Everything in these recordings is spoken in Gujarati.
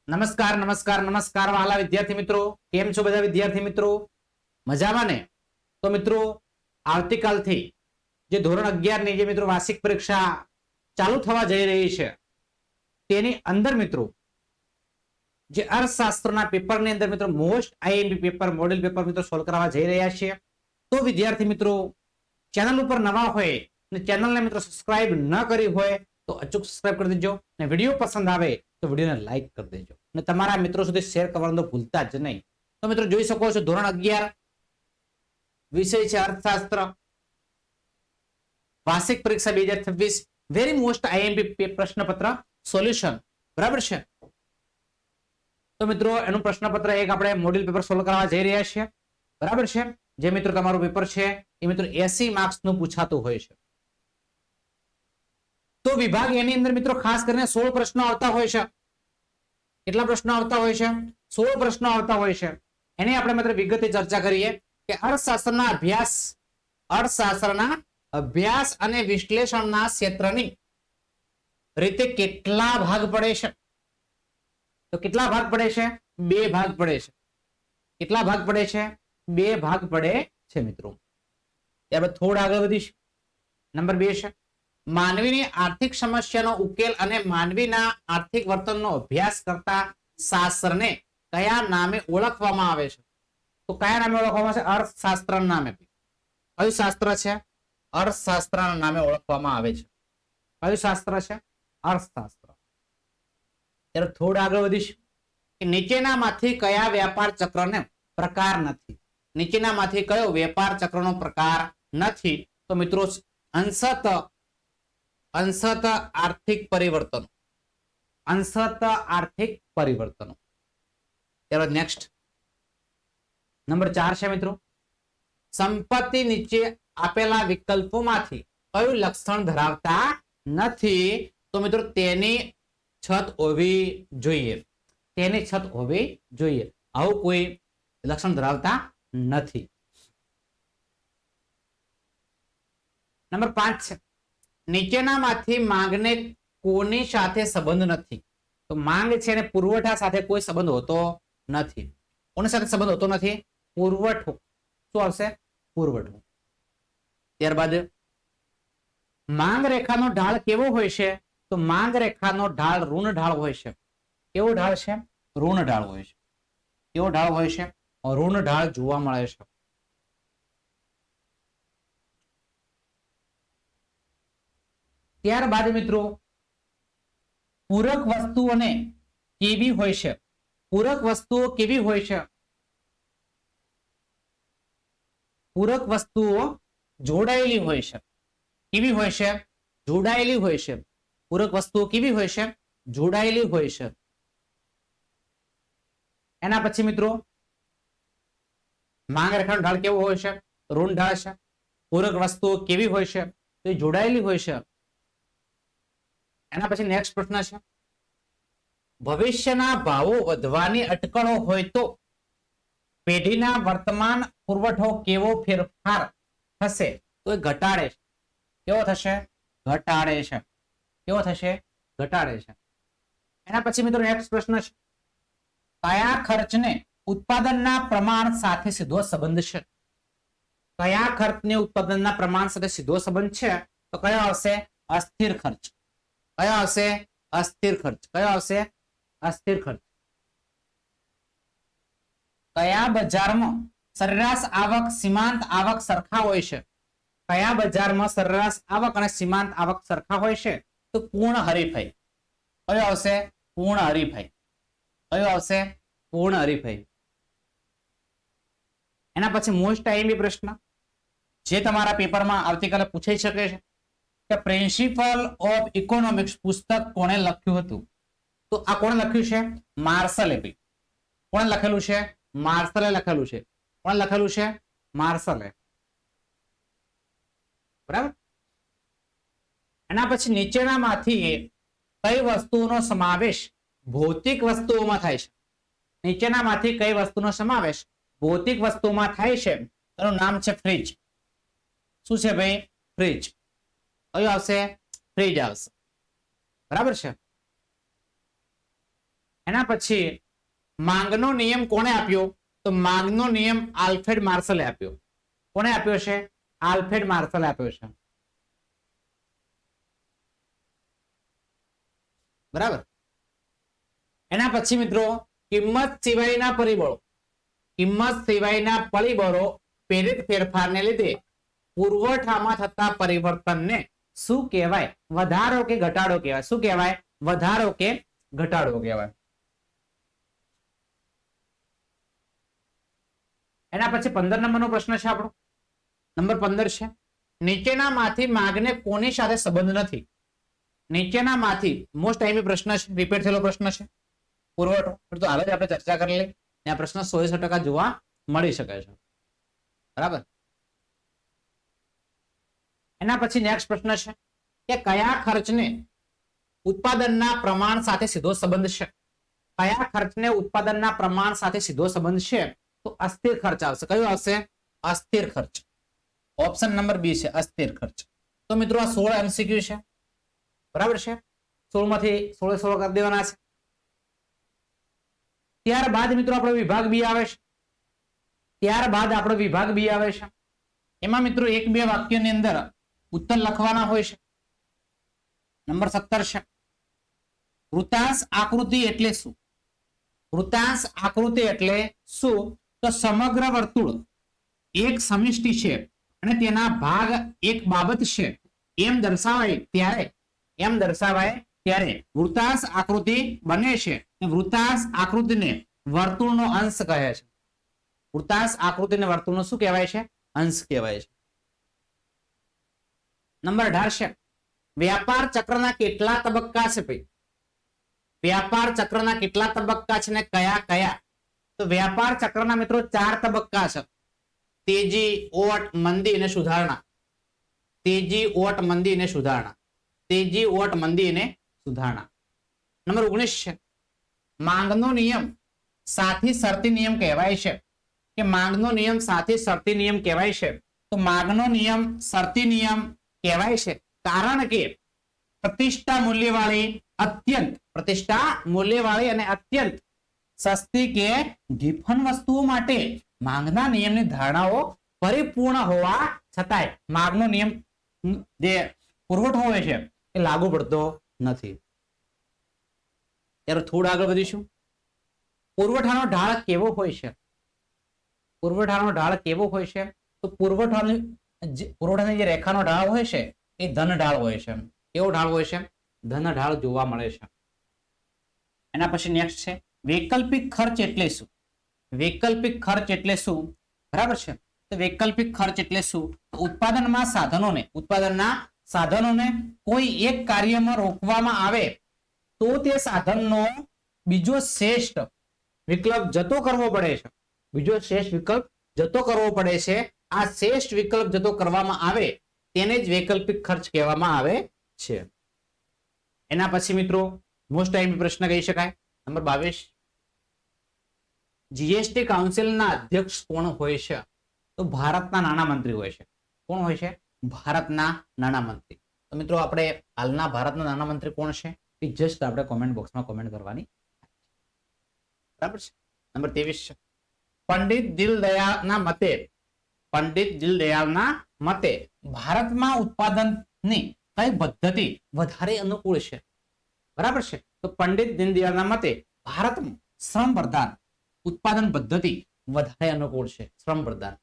નમસ્કાર નમસ્કાર નમસ્કાર વાલા વિદ્યાર્થી મિત્રો, કેમ છો બધા વિદ્યાર્થી મિત્રો? મજામાં ને? તો મિત્રો આવતીકાલથી જે ધોરણ 11 ની જે મિત્રો વાર્ષિક પરીક્ષા ચાલુ થવા જઈ રહી છે તેની અંદર મિત્રો જે અર્થશાસ્ત્રના પેપરની અંદર મિત્રો most IMP paper model paper મિત્રો સોલ્વ કરવા જઈ રહ્યા છીએ. તો વિદ્યાર્થી મિત્રો ચેનલ ઉપર નવા હોય અને ચેનલને મિત્રો સબસ્ક્રાઇબ ન કરી હોય તો અચૂક સબસ્ક્રાઇબ કરી દેજો અને વિડીયો પસંદ આવે તો વિડીયોને લાઈક કરી દેજો અને તમારા મિત્રો સુધી શેર કરવાનું તો ભૂલતા જ નહીં. તો મિત્રો જોઈ શકો છો ધોરણ 11 વિષય છે અર્થશાસ્ત્ર, વાર્ષિક પરીક્ષા 2026 વેરી મોસ્ટ આઈએમપી પ્રશ્નપત્ર સોલ્યુશન. બરાબર છે? તો મિત્રો એનું પ્રશ્નપત્ર એક આપણે મોડેલ પેપર સોલ્વ કરવા જઈ રહ્યા છીએ. બરાબર છે? જે મિત્રો તમારું પેપર છે એ મિત્રો 80 માર્ક્સ નું પૂછાતું હોય છે. તો વિભાગ એની અંદર મિત્રો ખાસ કરીને 16 પ્રશ્નો આવતા હોય છે. કેટલા પ્રશ્નો આવતા હોય છે? 16 પ્રશ્નો આવતા હોય છે. એની આપણે માત્ર વિગતે ચર્ચા કરીએ કે અર્થશાસ્ત્રના અભ્યાસ અને વિશ્લેષણના ક્ષેત્રની રીતે કેટલા ભાગ પડે છે? તો કેટલા ભાગ પડે છે? 2 ભાગ પડે છે. કેટલા ભાગ પડે છે? 2 ભાગ પડે છે મિત્રો. ત્યારબાદ થોડા આગળ વધીશું. નંબર 2 છે માનવીની આર્થિક સમસ્યાનો ઉકેલ અને માનવીના આર્થિક વર્તનનો અભ્યાસ કરતા શાસ્ત્રને કયા નામે ઓળખવામાં આવે છે? તો કયા નામે ઓળખવામાં આવે છે? અર્થશાસ્ત્રના નામે. કયું શાસ્ત્ર છે? અર્થશાસ્ત્રના નામે ઓળખવામાં આવે છે. કયું શાસ્ત્ર છે? અર્થશાસ્ત્ર. ત્યારે થોડા આગળ વધીશું કે નીચેનામાંથી કયા વ્યાપાર ચક્રને પ્રકાર નથી? નીચેનામાંથી કયો વેપાર ચક્રનો પ્રકાર નથી? તો મિત્રો અંશત આર્થિક પરિવર્તનો. અંશત આર્થિક પરિવર્તનો. ત્યારબાદ નેક્સ્ટ નંબર 4 છે મિત્રો સંપત્તિ નીચે આપેલા વિકલ્પોમાંથી કયું લક્ષણ ધરાવતા નથી? તો મિત્રો તેની છત હોવી જોઈએ. તેની છત હોવી જોઈએ. આવું કોઈ લક્ષણ ધરાવતા નથી. નંબર 5 છે નીચેનામાંથી માંગને કોની સાથે સંબંધ નથી? તો માંગ છે અને પુરવઠા સાથે કોઈ સંબંધ હોતો નથી. કોની સાથે સંબંધ હોતો નથી? પુરવઠો. શું આવશે? પુરવઠો. ત્યારબાદ માંગ રેખાનો ઢાળ કેવો હોય છે? તો માંગ રેખાનો ઢાળ ઋણ ઢાળ હોય છે. કેવો ઢાળ છે? ઋણ ઢાળ હોય છે. કેવો ઢાળ હોય છે? ઋણ ઢાળ જોવા મળે છે. ત્યારબાદ મિત્રો પૂરક વસ્તુઓને કેવી હોય છે? પૂરક વસ્તુઓ કેવી હોય છે? પૂરક વસ્તુઓ જોડાયેલી હોય છે. કેવી હોય છે? જોડાયેલી હોય છે. પૂરક વસ્તુઓ કેવી હોય છે? જોડાયેલી હોય છે. એના પછી મિત્રો માંગ રેખાનો ઢાળ કેવો હોય છે? ઋણ ઢાળ છે. પૂરક વસ્તુઓ કેવી હોય છે? તો એ જોડાયેલી હોય છે. એના પછી નેક્સ્ટ પ્રશ્ન છે ભવિષ્યના ભાવો વધવાની અટકળો હોય તો પેઢીના વર્તમાન પુરવઠો કેવો ફેરફાર થશે? તો એ ઘટાડે છે. કેવો થશે? ઘટાડે છે. કેવો થશે? ઘટાડે છે. એના પછી મિત્રો નેક્સ્ટ પ્રશ્ન છે કયા ખર્ચને ઉત્પાદનના પ્રમાણ સાથે સીધો સંબંધ છે? કયા ખર્ચને ઉત્પાદનના પ્રમાણ સાથે સીધો સંબંધ છે? તો કયો આવશે? અસ્થિર ખર્ચ. કયો આવશે? અસ્થિર ખર્ચ. કયો આવશે? અસ્થિર ખર્ચ. કયા બજારમાં સરેરાશ આવક સીમાંત આવક સરખા હોય છે? કયા બજારમાં સરેરાશ આવક અને સીમાંત આવક સરખા હોય છે? તો પૂર્ણ હરીફાઈ. કયો આવશે? પૂર્ણ હરીફાઈ. કયો આવશે? પૂર્ણ હરીફાઈ. એના પછી મોસ્ટ આઈએમપી પ્રશ્ન જે તમારા પેપરમાં આવતીકાલે પૂછાઈ શકે છે કે પ્રિન્સિપલ ઓફ ઇકોનોમિક્સ પુસ્તક કોણે લખ્યું હતું? તો આ કોણે લખ્યું છે? માર્શલે. કોણે લખેલું છે? માર્શલે લખેલું છે. કોણે લખેલું છે? માર્શલે. બરાબર. એના પછી નીચેનામાંથી કઈ વસ્તુનો સમાવેશ ભૌતિક વસ્તુઓમાં થાય છે? નીચેનામાંથી કઈ વસ્તુનો સમાવેશ ભૌતિક વસ્તુમાં થાય છે? એનું નામ છે ફ્રીજ. શું છે ભાઈ? ફ્રીજ. કયું આવશે? ફ્રીજ આવશે. બરાબર છે. એના પછી માંગનો નિયમ કોને આપ્યો? તો માંગનો નિયમ આલ્ફ્રેડ માર્શલે આપ્યો. કોને આપ્યો છે? આલ્ફ્રેડ માર્શલે આપ્યો છે. બરાબર. એના પછી મિત્રો કિંમત સિવાયના પરિબળો, કિંમત સિવાયના પરિબળો પ્રેરિત ફેરફારને લીધે પુરવઠામાં થતા પરિવર્તનને શું કહેવાય? વધારો કે ઘટાડો કહેવાય. શું કહેવાય? વધારો કે ઘટાડો કહેવાય. એના પછી 15 નંબરનો પ્રશ્ન છે આપણો. નંબર 15 છે, નીચેનામાંથી માંગને કોની સાથે સંબંધ નથી? નીચેનામાંથી મોસ્ટ ટાઈમી પ્રશ્ન છે, રિપીટ થયેલો પ્રશ્ન છે. પુરવઠો તો હાલ જ આપણે ચર્ચા કરી લઈ. આ પ્રશ્ન 100% જોવા મળી શકે છે. બરાબર. એના પછી નેક્સ્ટ પ્રશ્ન છે કે કયા ખર્ચને ઉત્પાદનના પ્રમાણ સાથે સીધો સંબંધ છે? કયા ખર્ચને ઉત્પાદનના પ્રમાણ સાથે સીધો સંબંધ છે? તો અસ્થિર ખર્ચ આવશે. કયો આવશે? અસ્થિર ખર્ચ. ઓપ્શન નંબર બી છે, અસ્થિર ખર્ચ. તો મિત્રો આ 16 MCQ છે. બરાબર છે. 16 માંથી 16 કરી દેવાના છે. ત્યારબાદ મિત્રો આપણો વિભાગ બી આવે છે. ત્યારબાદ આપણો વિભાગ બી આવે છે. એમાં મિત્રો 1-2 વાક્યની અંદર ઉત્તર લખવાના હોય છે. નંબર 17 છે, વૃત્તાંશ આકૃતિ એટલે શું? વૃત્તાંશ આકૃતિ એટલે શું? તો સમગ્ર વર્તુળ એક સમિષ્ટિ છે અને તેના ભાગ એક બાબત છે એમ દર્શાવાય ત્યારે વૃત્તાંશ આકૃતિ બને છે. વૃત્તાંશ આકૃતિને વર્તુળનો અંશ કહે છે. વૃત્તાંશ આકૃતિને વર્તુળનો શું કહેવાય છે? અંશ કહેવાય છે. નંબર 18 છે, વ્યાપાર ચક્રના કેટલા તબક્કા છે ભાઈ? વ્યાપાર ચક્રના કેટલા તબક્કા છે ને કયા કયા? તો વ્યાપાર ચક્રના મિત્રો 4 તબક્કા છે. તેજી, ઓટ, મંદી અને સુધારણા. તેજી, ઓટ, મંદી અને સુધારણા. તેજી, ઓટ, મંદી અને સુધારણા. નંબર 19 છે, માંગનો નિયમ સાથી શરતી નિયમ કહેવાય છે. કે માંગનો નિયમ સાથી શરતી નિયમ કહેવાય છે. તો માંગનો નિયમ શરતી નિયમ કહેવાય છે કારણ કે પ્રતિષ્ઠા મૂલ્યવાળી અને અત્યંત સસ્તી કે ડિફન વસ્તુઓ માટે માંગના નિયમની ધારણાઓ પરિપૂર્ણ હોવા છતાંય માંગનો નિયમ જે પુરવઠો હોય છે એ લાગુ પડતો નથી. ત્યારે થોડું આગળ વધીશું. પુરવઠાનો ઢાળ કેવો હોય છે? પુરવઠાનો ઢાળ કેવો હોય છે? તો પુરવઠાની જે રેખાનો ઢાળ હોય છે એ ધન ઢાળ હોય છે. કેવો ઢાળ હોય છે? ધન ઢાળ જોવા મળે છે. એના પછી નેક્સ્ટ છે, વૈકલ્પિક ખર્ચ એટલે શું? વૈકલ્પિક ખર્ચ એટલે શું? બરાબર છે. તો વૈકલ્પિક ખર્ચ એટલે શું? ઉત્પાદનના સાધનોને કોઈ એક કાર્યમાં રોકવામાં આવે તો તે સાધનનો બીજો શ્રેષ્ઠ વિકલ્પ જતો કરવો પડે છે. બીજો શ્રેષ્ઠ વિકલ્પ જતો કરવો પડે છે. આ શ્રેષ્ઠ વિકલ્પ જતો કરવામાં આવે તેને જ વૈકલ્પિક ખર્ચ કહેવામાં આવે છે. એના પછી મિત્રો મોસ્ટ ટાઈમી પ્રશ્ન કહી શકાય. નંબર 22, જીએસટી કાઉન્સિલના અધ્યક્ષ કોણ હોય છે? તો ભારતના નાણામંત્રી હોય છે. કોણ હોય છે? ભારતના નાણામંત્રી. તો મિત્રો આપણે હાલના ભારતના નાણામંત્રી કોણ છે એ જસ્ટ આપણે કોમેન્ટ બોક્સમાં કોમેન્ટ કરવાની. બરાબર છે. નંબર 23 છે, પંડિત દીનદયાળના મતે ભારતમાં ઉત્પાદનની કઈ પદ્ધતિ વધારે અનુકૂળ છે? બરાબર છે. તો પંડિત દીનદયાળના મતે ભારતમાં શ્રમ પ્રધાન ઉત્પાદન પદ્ધતિ વધારે અનુકૂળ છે. શ્રમ પ્રધાન.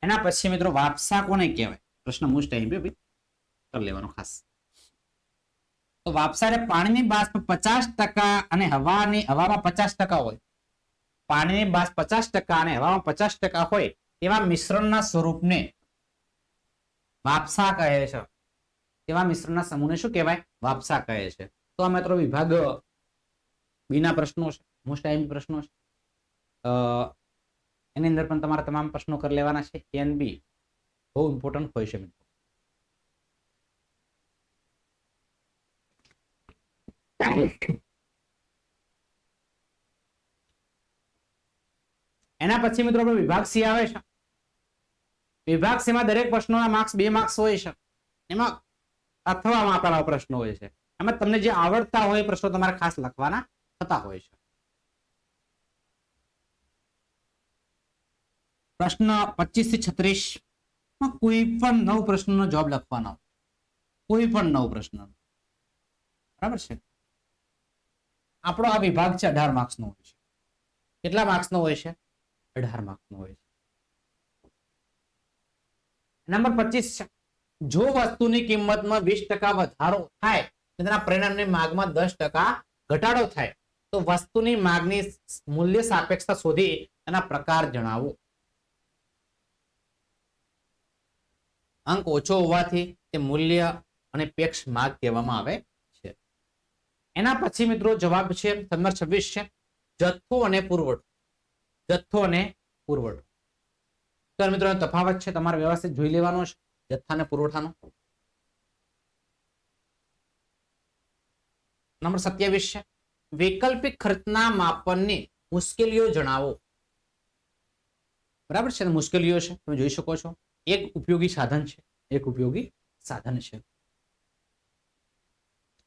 એના પછી મિત્રો વાપસા કોને કહેવાય? પ્રશ્ન મોસ્ટ ટાઈમ કરી લેવાનો ખાસ. તો વાપસા પાણીની બાષ્પ 50% અને હવામાં 50% હોય. પાણીની બાષ્પ 50% અને હવામાં 50% હોય એવા મિશ્રણના સ્વરૂપને વાપસા કહે છે. તેવા મિશ્રણના સમૂહને શું કહેવાય? વાપસા કહે છે. તો આ મિત્રો વિભાગ બીના પ્રશ્નો છે, મોસ્ટ ટાઈમ પ્રશ્નો છે. એની અંદર પણ તમારા તમામ પ્રશ્નો કરી લેવાના છે. એન બી બહુ ઇમ્પોર્ટન્ટ હોય છે મિત્રો. એના પછી મિત્રો આપણો વિભાગ સી આવે છે. વિભાગ સી માં દરેક પ્રશ્નોના માર્ક્સ 2 માર્ક્સ હોય છે. એમાં અથવા આપેલા પ્રશ્નો હોય છે. એમાં તમને જે આવડતા હોય પ્રશ્નો તમારે ખાસ લખવાના થતા હોય છે. પ્રશ્ન 25 થી 36 માં કોઈ પણ 9 પ્રશ્નનો જવાબ લખવાનો, કોઈ પણ 9 પ્રશ્ન, બરાબર છે. આપણો આ વિભાગ છે 18 માર્ક્સનો હોય છે. કેટલા માર્ક્સનો હોય છે? 18 માર્ક્સનો હોય છે. નંબર 25 છે, જો વસ્તુની કિંમતમાં 20% વધારો થાય તેના પરિણામની માંગમાં 10% ઘટાડો થાય તો વસ્તુની માંગની મૂલ્ય સાપેક્ષતા શોધી એના પ્રકાર જણાવો. અંક ઓછો હોવાથી તે મૂલ્ય અને પેક્ષ માંગ કહેવામાં આવે છે. એના પછી મિત્રો જવાબ છે નંબર 26 છે, જથ્થો અને પુરવઠો. જથ્થો અને પુરવઠો તો મિત્રો તફાવત છે, તમારે વ્યવસ્થિત જોઈ લેવાનો છે જથ્થા અને પુરવઠાનો. નંબર 27 છે, વૈકલ્પિક ખર્ચના માપનની મુશ્કેલીઓ જણાવો. બરાબર છે, મુશ્કેલીઓ છે તમે જોઈ શકો છો. એક ઉપયોગી સાધન છે, એક ઉપયોગી સાધન છે,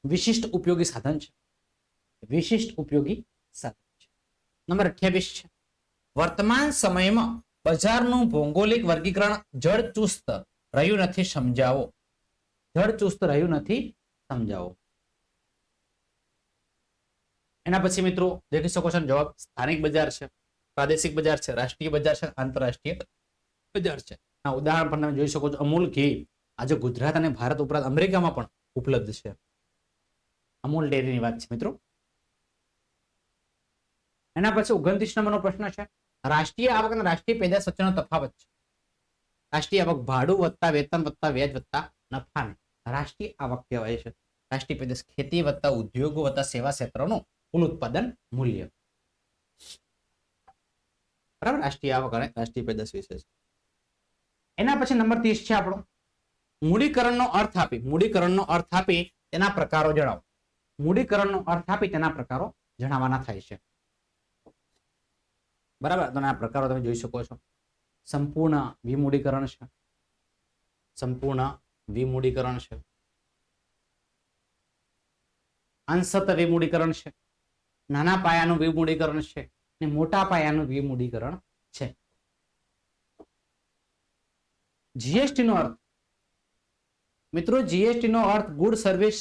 વિશિષ્ટ ઉપયોગી સાધન છે, વિશિષ્ટ ઉપયોગી સાધન છે. નંબર 28 છે, વર્તમાન સમયમાં બજારનું ભૌગોલિક વર્ગીકરણ જળચુસ્ત રહ્યું નથી, સમજાવો. જળચુસ્ત રહ્યું નથી, સમજાવો. એના પછી મિત્રો દેખી શકો છો જવાબ સ્થાનિક બજાર છે, પ્રાદેશિક બજાર છે, રાષ્ટ્રીય બજાર છે, આંતરરાષ્ટ્રીય બજાર છે. આ ઉદાહરણ પણ તમે જોઈ શકો છો. અમૂલ ઘી આજે ગુજરાત અને ભારત ઉપરાંત અમેરિકામાં પણ ઉપલબ્ધ છે. અમૂલ ડેરીની વાત છે મિત્રો. એના પછી 29 નંબરનો પ્રશ્ન છે, રાષ્ટ્રીય આવક અને રાષ્ટ્રીય પેદાશ વચ્ચેનો તફાવત છે. રાષ્ટ્રીય આવક ભાડું વત્તા વેતન વત્તા વ્યાજ વત્તા નફાને રાષ્ટ્રીય આવક કહેવાય છે. રાષ્ટ્રીય પેદાશ ખેતી વત્તા ઉદ્યોગો વત્તા સેવા ક્ષેત્રનું કુલ ઉત્પાદન મૂલ્ય. બરાબર, રાષ્ટ્રીય આવક અને રાષ્ટ્રીય પેદાશ વિશે છે. એના પછી નંબર 30 છે આપણો, મૂડીકરણનો અર્થ આપી, મૂડીકરણનો અર્થ આપી તેના પ્રકારો જણાવો. મૂડીકરણનો અર્થ આપી તેના પ્રકારો જણાવવાના થાય છે. બરાબર, તો આ પ્રકારો તમે જોઈ શકો છો. સંપૂર્ણ વિમૂડીકરણ છે, સંપૂર્ણ વિમૂડીકરણ છે, અંશત વિમૂડીકરણ છે, નાના પાયાનું વિમૂડીકરણ છે અને મોટા પાયાનું વિમૂડીકરણ છે. જીએસટી નો અર્થ મિત્રો, જીએસટી નો અર્થ good service,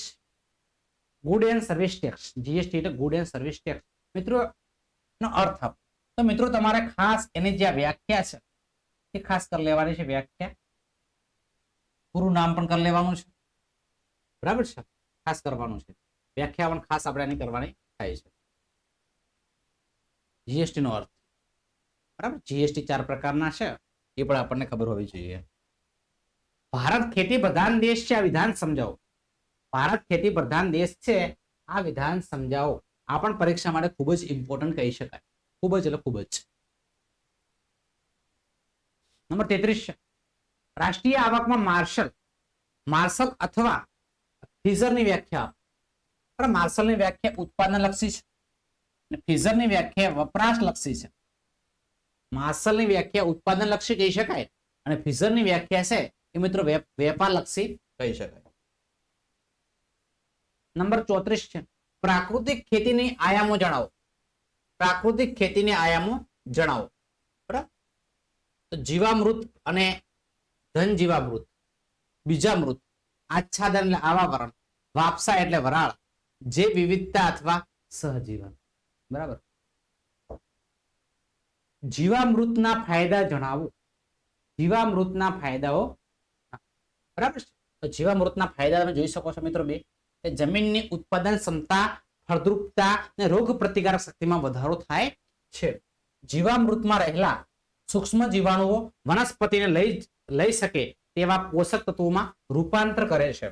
good and service tax. GST એટલે ગુડ એન્ડ સર્વિસ ટેક્સ મિત્રો નો અર્થ આપો. તો મિત્રો તમારે ખાસ એની જે વ્યાખ્યા છે એ ખાસ કરી લેવાની છે. વ્યાખ્યા પૂરું નામ પણ કરી લેવાનું છે. બરાબર છે, ખાસ કરવાનું છે. વ્યાખ્યા પણ ખાસ આપણે એની કરવાની થાય છે. જીએસટી નો અર્થ, બરાબર. જીએસટી 4 પ્રકારના છે એ પણ આપણને ખબર હોવી જોઈએ. ભારત ખેતી પ્રધાન દેશ છે, આ વિધાન સમજાવો. ભારત ખેતી પ્રધાન દેશ છે, આ વિધાન સમજાવો. આ પણ પરીક્ષા માટે ખૂબ જ ઇમ્પોર્ટન્ટ કહી શકાય. ખૂબ જ એટલે ખૂબ જ. નંબર 33 છે, રાષ્ટ્રીય આવકમાં માર્શલ અથવા ફીઝરની વ્યાખ્યા. માર્શલની વ્યાખ્યા ઉત્પાદન લક્ષી છે અને ફીઝરની વ્યાખ્યા વપરાશ લક્ષી છે. માર્શલની વ્યાખ્યા ઉત્પાદન લક્ષી કહી શકાય અને ફીઝરની વ્યાખ્યા છે એ મિત્રો વેપાર લક્ષી કહી શકાય. નંબર 34 છે, પ્રાકૃતિક ખેતીની આયામો જણાવો. પ્રાકૃતિક ખેતીની આયામો જણાવો. બરાબર, તો જીવામૃત અને ધન જીવામૃત, બીજામૃત, આચ્છાદન એટલે આવાવરણ, વાપસા એટલે વરાળ, જે વિવિધતા અથવા સહજીવન. બરાબર, જીવામૃતના ફાયદા જણાવો. જીવામૃતના ફાયદાઓ. બરાબર છે, તો જીવામૃતના ફાયદા તમે જોઈ શકો છો મિત્રો બે, કે જમીનની ઉત્પાદન ક્ષમતા, ફળદ્રુપતા અને રોગ પ્રતિકારક શક્તિમાં વધારો થાય છે. જીવામૃતમાં રહેલા સૂક્ષ્મ જીવાણુઓ વનસ્પતિને લઈ શકે તેવા પોષક તત્વોમાં રૂપાંતર કરે છે.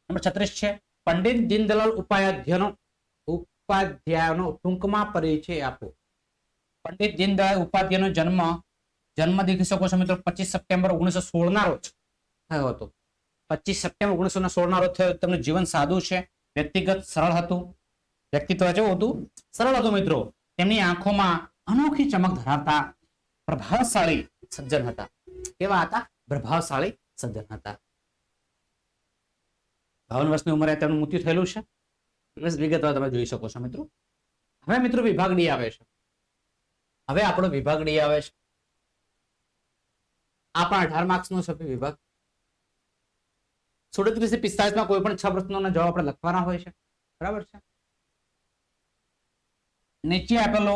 નંબર 36 છે, પંડિત દીનદયાળ ઉપાધ્યાયનો ટૂંકમાં પરિચય આપો. પંડિત દીનદયાળ ઉપાધ્યાયનો જન્મ દેખી શકો છો મિત્રો 25 સપ્ટેમ્બર 1916 ના રોજ થયો હતો. 25 સપ્ટેમ્બર 1916 ના રોજ થયો. તેમનું જીવન સાદું છે, વ્યક્તિગત સરળ હતું. વ્યક્તિત્વ કેવું હતું? સરળ હતું મિત્રો. તેમની આંખોમાં અનોખી ચમક ધરાવતા પ્રભાવશાળી સજ્જન હતા. કેવા હતા? પ્રભાવશાળી સજ્જન હતા. 52 વર્ષની ઉંમરે તેમનું મૃત્યુ થયેલું છે. વિગતવાર તમે જોઈ શકો છો મિત્રો. હવે મિત્રો વિભાગ ડી આવે છે. હવે આપણો વિભાગ ડી આવે છે. આ પણ 18 માર્ક્સ નો છે વિભાગ. 37 થી 45 માં કોઈ પણ 6 પ્રશ્નોના જવાબ આપણે લખવાના હોય છે. બરાબર છે. નીચે આપેલો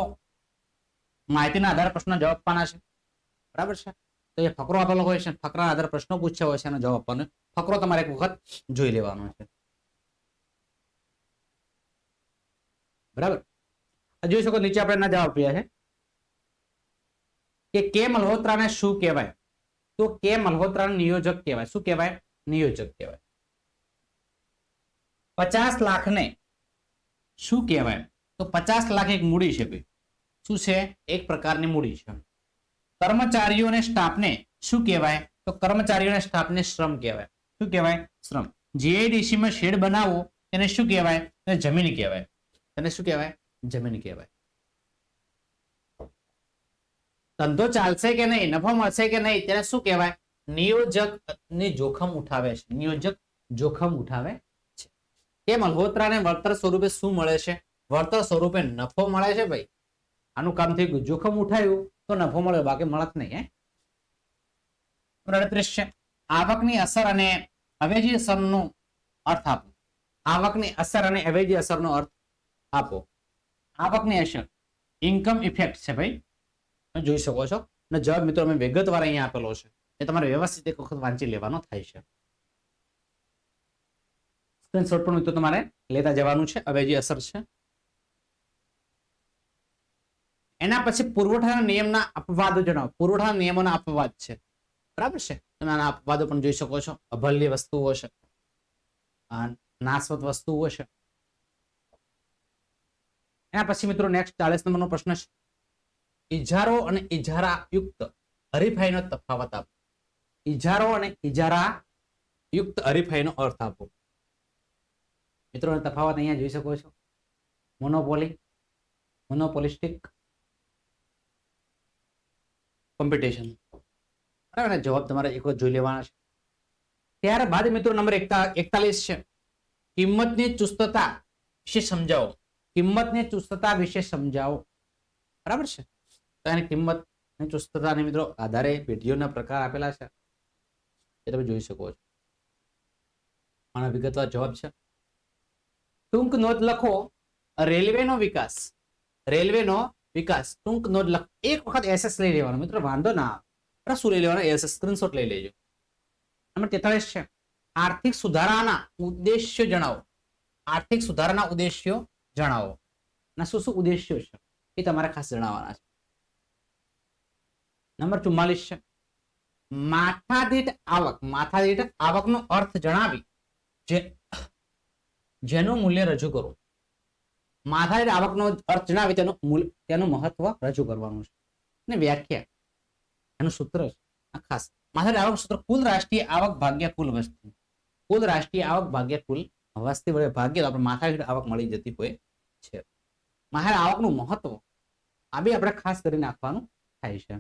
માહિતીના આધારે પ્રશ્નનો જવાબ આપવાના છે. બરાબર છે. તો એ ફકરો આપેલો હોય છે, ફકરાના આધારે પ્રશ્નો પૂછ્યા હોય છે, એનો જવાબ આપવાનો. ફકરો તમારે એક વખત જોઈ લેવાનો છે. બરાબર. જોઈ શકો નીચે આપણે એના જવાબ આપ્યા છે કે કે મલ્હોત્રાને શું કહેવાય? તો કે મલ્હોત્રાને નિયોજક કહેવાય. શું કહેવાય? નિયોજક કહેવાય. 50 લાખને શું કહેવાય? તો 50 લાખ એક મૂડી છે ભાઈ. શું છે? એક પ્રકારની મૂડી છે. કર્મચારીઓને સ્ટાફને શું કહેવાય? તો કર્મચારીઓને સ્ટાફને શ્રમ કહેવાય. શું કહેવાય? શ્રમ. જીઆઈડીસી માં શેડ બનાવવો તેને શું કહેવાય? તેને જમીન કહેવાય. તેને શું કહેવાય? જમીન કહેવાય. ધંધો ચાલશે કે નહીં, નફો મળશે કે નહીં, તેને શું કહેવાય? નિયોજક ની જોખમ ઉઠાવે છે. નિયોજક જોખમ ઉઠાવે છે. કે મલ્હોત્રાને વળતર સ્વરૂપે શું મળે છે? વળતર સ્વરૂપે નફો મળે છે ભાઈ. આનું કામ થઈ ગયું. જોખમ ઉઠાયું તો નફો મળે, બાકી મળત નહીં. 38 છે. આવકની અસર અને અવેજી અસરનો અર્થ આપો. આવકની અસર અને અવેજી અસરનો અર્થ આપો. આવકની અસર ઇન્કમ ઇફેક્ટ છે ભાઈ. જોઈ શકો છો. અને જવાબ મિત્રો અમે વિગતવાર અહીંયા આપેલો છે. એ તમારે વ્યવસ્થિત એક વખત વાંચી લેવાનો થાય છે. સ્ક્રીનશોટ પણ મિત્રો તમારે લેતા જવાનું છે. અવેજી અસર છે. એના પછી પુરવઠાના નિયમના અપવાદો જણાવો. પુરવઠાના નિયમોના અપવાદ છે. બરાબર છે. તમે આના અપવાદો પણ જોઈ શકો છો. અભલ્ય વસ્તુઓ છે, નાશવંત વસ્તુઓ છે. એના પછી મિત્રો નેક્સ્ટ 40 નંબરનો પ્રશ્ન છે. ઇજારો અને ઇજારા યુક્ત હરીફાઈનો તફાવત આપો. ઇજારો અને ઇજારા યુક્ત હરીફાઈનો અર્થ આપો. મિત્રો તફાવત અહીંયા જોઈ શકો છો. Monopoly, monopolistic, competition. બરાબર. જવાબ તમારે એક વખત જોઈ લેવાના છે. ત્યારબાદ મિત્રો નંબર 41 છે. કિંમતની ચુસ્તતા વિશે સમજાવો. કિંમતની ચુસ્તતા વિશે સમજાવો. બરાબર છે. તો એની કિંમત અને ચુસ્તતાને મિત્રો આધારે પેઢીઓના પ્રકાર આપેલા છે. એ તમે જોઈ શકો છો. આનો વિગતવાર જવાબ છે. ટૂંક નોંધ લખો. રેલવેનો વિકાસ. રેલવેનો વિકાસ. ટૂંક નોંધ લખો. એક વખત એસએસ લઈ લેવાનો મિત્રો, વાંધો ના આવે. શું લઈ લેવાનો? એસએસ સ્ક્રીનશોટ લઈ લેજો. નંબર 43 છે. આર્થિક સુધારાના ઉદ્દેશ્યો જણાવો. આર્થિક સુધારાના ઉદ્દેશ્યો જણાવો. ના શું શું ઉદ્દેશ્યો છે એ તમારે ખાસ જણાવવાના છે. નંબર 44 છે. માથાદીઠ આવક. માથાદીઠ આવકનો અર્થ જણાવી જેનું મૂલ્ય રજૂ કરો. માથાદીઠ આવકનો અર્થ જણાવી તેનું મહત્વ રજૂ કરવાનું છે. અને વ્યાખ્યા એનું સૂત્ર છે. ખાસ માથાદીઠ આવક સૂત્ર કુલ રાષ્ટ્રીય આવક ભાગ્યા કુલ વસ્તી. કુલ રાષ્ટ્રીય આવક ભાગ્યા કુલ વસ્તી વડે ભાગ્ય તો આપણે માથાદીઠ આવક મળી જતી હોય છે. માથાદીઠ આવકનું મહત્વ આ બી આપણે ખાસ કરી નાખવાનું થાય છે.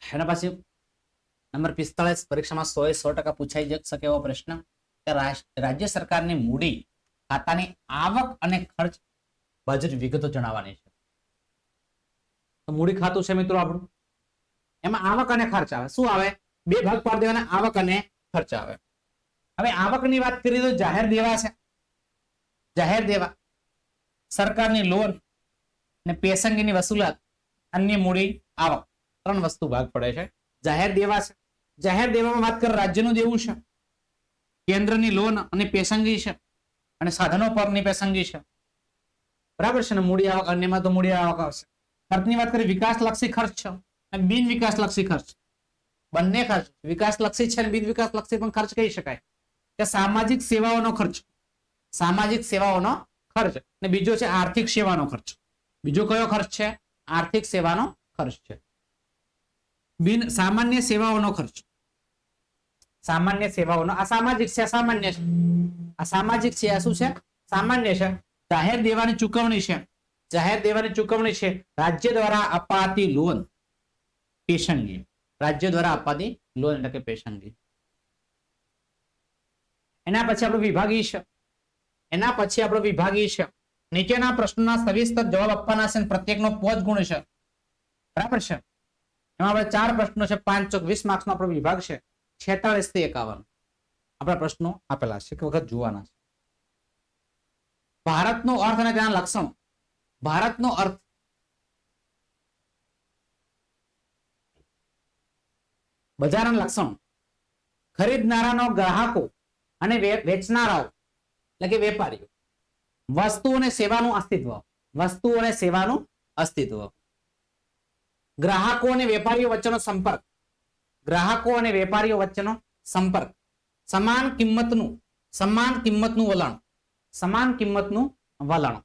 એના પછી નંબર 45 પરીક્ષામાં 100% પૂછાઈ શકે એવો પ્રશ્ન કે રાજ્ય સરકારની મૂડી ખાતાની આવક અને ખર્ચ બજેટ વિગતો જણાવવાની છે. તો મૂડી ખાતું છે મિત્રો આપણું. એમાં આવક અને ખર્ચ આવે. શું આવે? બે ભાગ પાડી દેવાના. આવક અને ખર્ચ આવે. હવે આવકની વાત કરીએ તો જાહેર દેવા છે. જાહેર દેવા, સરકારની લોન અને પેશંગીની વસૂલાત, અન્ય મૂડી આવક, 3 વસ્તુ ભાગ પડે છે. જાહેર દેવા છે. જાહેર દેવામાં વાત કરીએ રાજ્યનું દેવું છે, કેન્દ્રની લોન અને પેશંગી છે, અને સાધનો પરની પેશંગી છે. બરાબર છે ને. મૂડી આવક અન્યમાં તો મૂડી આવક આવશે. ખર્ચની વાત કરીએ વિકાસલક્ષી ખર્ચ છે અને બિન વિકાસલક્ષી ખર્ચ. બંને ખર્ચ વિકાસલક્ષી છે અને બિન વિકાસલક્ષી પણ ખર્ચ કહી શકાય. કે સામાજિક સેવાઓનો ખર્ચ. સામાજિક સેવાઓનો ખર્ચ. અને બીજો છે આર્થિક સેવાનો ખર્ચ. બીજો કયો ખર્ચ છે? આર્થિક સેવાનો ખર્ચ છે. બિન સામાન્ય સેવાઓનો ખર્ચ. સામાન્ય સેવાઓનો આ સામાજિક છે, સામાન્ય છે. આ સામાજિક છે, આ શું છે? સામાન્ય છે. જાહેર દેવાની ચૂકવણી છે. જાહેર દેવાની ચૂકવણી છે. રાજ્ય દ્વારા અપાતી લોન, પેશંગી. રાજ્ય દ્વારા અપાતી લોન એટલે કે પેશંગી. એના પછી આપણો વિભાગી છે, એના પછી આપણો વિભાગી છે. નીચેના પ્રશ્નોના સવિસ્તર જવાબ આપવાના છે, પ્રત્યેકનો 5 ગુણ છે. બરાબર છે. એમાં આપણે 4 પ્રશ્નો છે, 5 ચોક 20 માર્ક્સનો આપણો વિભાગ છે. 46 થી 51 આપણા પ્રશ્નો આપેલા છે, એક વખત જોવાના છે. ભારતનો અર્થ અને તેના લક્ષણો. ભારતનો અર્થ બજારના લક્ષણો, ખરીદનારાનો ગ્રાહકો અને વેચનારાઓ એટલે કે વેપારીઓ, વસ્તુ અને સેવાનું અસ્તિત્વ, વસ્તુ અને સેવાનું અસ્તિત્વ, ગ્રાહકો અને વેપારીઓ વચ્ચેનો સંપર્ક, ગ્રાહકો અને વેપારીઓ વચ્ચેનો સંપર્ક, સમાન કિંમતનું વલણ, સમાન કિંમતનું વલણ,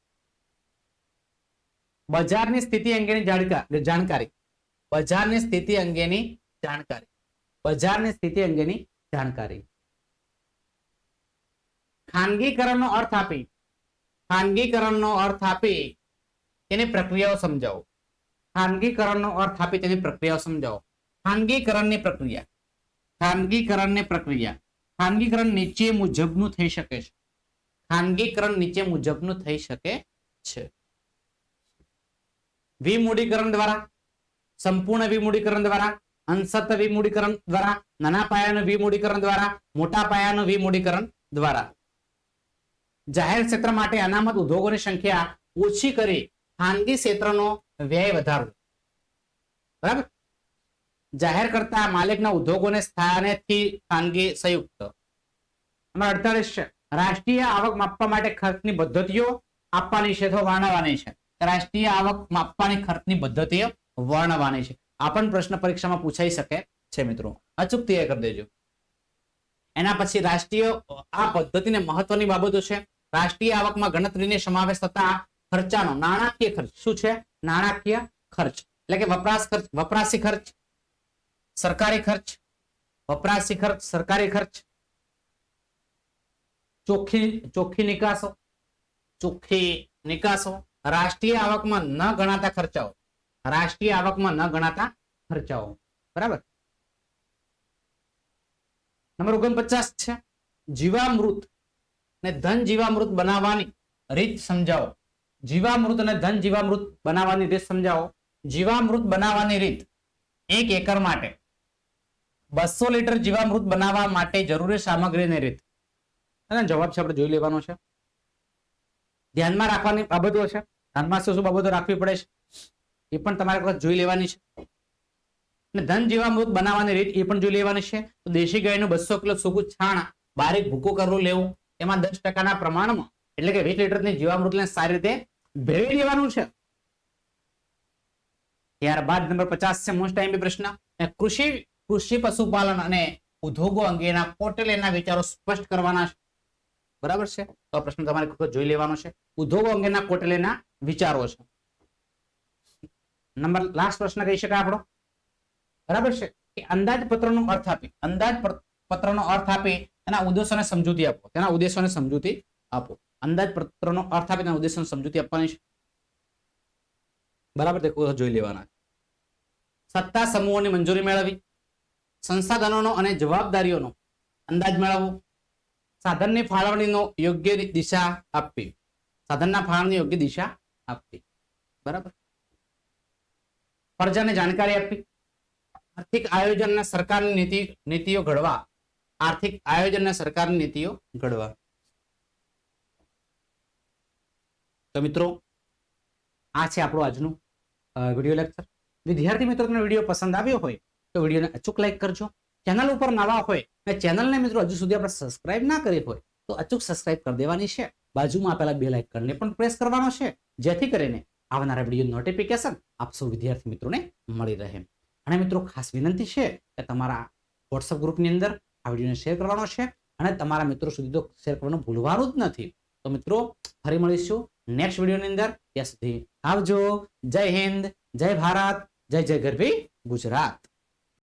બજારની સ્થિતિ અંગેની જાણકારી, બજારની સ્થિતિ અંગેની જાણકારી, બજારની સ્થિતિ અંગેની જાણકારી, ખાનગીકરણનો અર્થ આપી, ખાનગીકરણનો અર્થ આપી તેની પ્રક્રિયાઓ સમજાવો, ખાનગીકરણનો અર્થ આપી તેની પ્રક્રિયાઓ સમજાવો. ખાનગીકરણની પ્રક્રિયા, ખાનગીકરણની પ્રક્રિયા, ખાનગીકરણ નીચે મુજબનું થઈ શકે છે. ખાનગીકરણ નીચે મુજબનું થઈ શકે છે. વિમૂડીકરણ દ્વારા, સંપૂર્ણ વિમૂડીકરણ દ્વારા, અંશત વિમૂડીકરણ દ્વારા, નાના પાયાનું વિમૂડીકરણ દ્વારા, મોટા પાયાનું વિમૂડીકરણ દ્વારા. જાહેર ક્ષેત્ર માટે અનામત ઉદ્યોગોની સંખ્યા ઓછી કરી ખાનગી ક્ષેત્રનો વ્યય વધારવો. બરાબર. જાહેર કરતા માલિકના ઉદ્યોગોને સ્થાનેથી ખાનગી સંયુક્ત. 48 છે. રાષ્ટ્રીય આવક માપવા માટે ખર્ચની પદ્ધતિઓ આપવાની છે અથવા વર્ણવવાની છે. રાષ્ટ્રીય આવક માપવાની ખર્ચની પદ્ધતિઓ વર્ણવવાની છે. આ પણ પ્રશ્ન પરીક્ષામાં પૂછાઈ શકે છે મિત્રો, અચૂક તૈયાર કરી દેજો. એના પછી રાષ્ટ્રીય આ પદ્ધતિને મહત્વની બાબતો છે. રાષ્ટ્રીય આવકમાં ગણતરીને સમાવેશ થતા ખર્ચાનો નાણાકીય ખર્ચ શું છે? નાણાકીય ખર્ચ એટલે કે વપરાશ ખર્ચ, વપરાશી ખર્ચ, સરકારી ખર્ચ, વપરાશી ખર્ચ, સરકારી ખર્ચ, ચોખ્ખી નિકાસો, ચોખ્ખી નિકાસો, રાષ્ટ્રીય આવકમાં ન ગણાતા ખર્ચાઓ, રાષ્ટ્રીય આવકમાં ન ગણાતા ખર્ચાઓ. બરાબર. નંબર 49 છે. જીવામૃત ને ધન જીવામૃત બનાવવાની રીત સમજાવો. જીવામૃત અને ધન જીવામૃત બનાવવાની રીત સમજાવો. જીવામૃત બનાવવાની રીત, 1 એકર માટે 200 લીટર જીવામૃત બનાવવા માટે જરૂરી સામગ્રીની રીત. અને જવાબ છે આપણે જોઈ લેવાનો છે. ધ્યાનમાં રાખવાની બાબતો છે, ધ્યાનમાં શું બાબતો રાખવી પડે છે એ પણ તમારે જોઈ લેવાની છે. અને ધન જીવામૃત બનાવવાની રીત એ પણ જોઈ લેવાની છે. તો દેશી ગાયનું 200 કિલો સૂકું છાણ બારીક ભૂકો કરવું લેવું, એમાં 10% પ્રમાણમાં એટલે કે 20 લીટરની જીવામૃતને સારી રીતે ભેળવી દેવાનું છે. ત્યારબાદ નંબર 50 છે મોસ્ટ ટાઈમ પ્રશ્ન. કૃષિ પશુપાલન અને ઉદ્યોગો અંગેના કોટેલેના વિચારો સ્પષ્ટ કરવાના છે. બરાબર છે. તો આ પ્રશ્ન તમારે જોઈ લેવાનો છે. ઉદ્યોગો અંગેના કોટેલેના વિચારો છે. નંબર લાસ્ટ પ્રશ્ન કહી શકાય આપણો. બરાબર છે કે અંદાજપત્રનો અર્થ આપી, અંદાજપત્રનો અર્થ આપી એના ઉદ્દેશોને સમજૂતી આપો, તેના ઉદ્દેશોને સમજૂતી આપો. અંદાજપત્રનો અર્થ આપી તેના ઉદ્દેશોને સમજૂતી આપવાની છે. બરાબર. તે જોઈ લેવાના. સત્તા સમૂહોની મંજૂરી મેળવી, સંસાધનોનો અને જવાબદારીઓનો અંદાજ મેળવવો, સાધનની ફાળવણીનો યોગ્ય દિશા આપવી, સાધનના ફાળવણીની યોગ્ય દિશા આપવી. બરાબર. પ્રજાને જાણકારી આપવી, આર્થિક આયોજનના સરકારની નીતિઓ ઘડવા, આર્થિક આયોજનના સરકારની નીતિઓ ઘડવા. તો મિત્રો આ છે આપણું આજનું વિડીયો લેક્ચર. વિદ્યાર્થી મિત્રો તમને વિડીયો પસંદ આવ્યો હોય તો વિડીયોને અચૂક લાઈક કરજો. ચેનલ ઉપર નવા હોય અને ચેનલને મિત્રો હજુ સુધી આપણે સબસ્ક્રાઇબ ના કરી હોય તો અચૂક સબસ્ક્રાઇબ કરી દેવાની છે. બાજુમાં આપેલા બેલ આઇકનને પણ પ્રેસ કરવાનો છે, જેથી કરીને આવનારા વિડીયો નોટિફિકેશન આપ સૌ વિદ્યાર્થી મિત્રોને મળી રહે. અને મિત્રો ખાસ વિનંતી છે કે તમારા વોટ્સઅપ ગ્રુપની અંદર આ વિડીયોને શેર કરવાનો છે અને તમારા મિત્રો સુધી તો શેર કરવાનું ભૂલવાનું જ નથી. તો મિત્રો ફરી મળીશું નેક્સ્ટ વિડીયોની અંદર. ત્યાં સુધી આવજો. જય હિન્દ, જય ભારત, જય જય ગરવી ગુજરાત.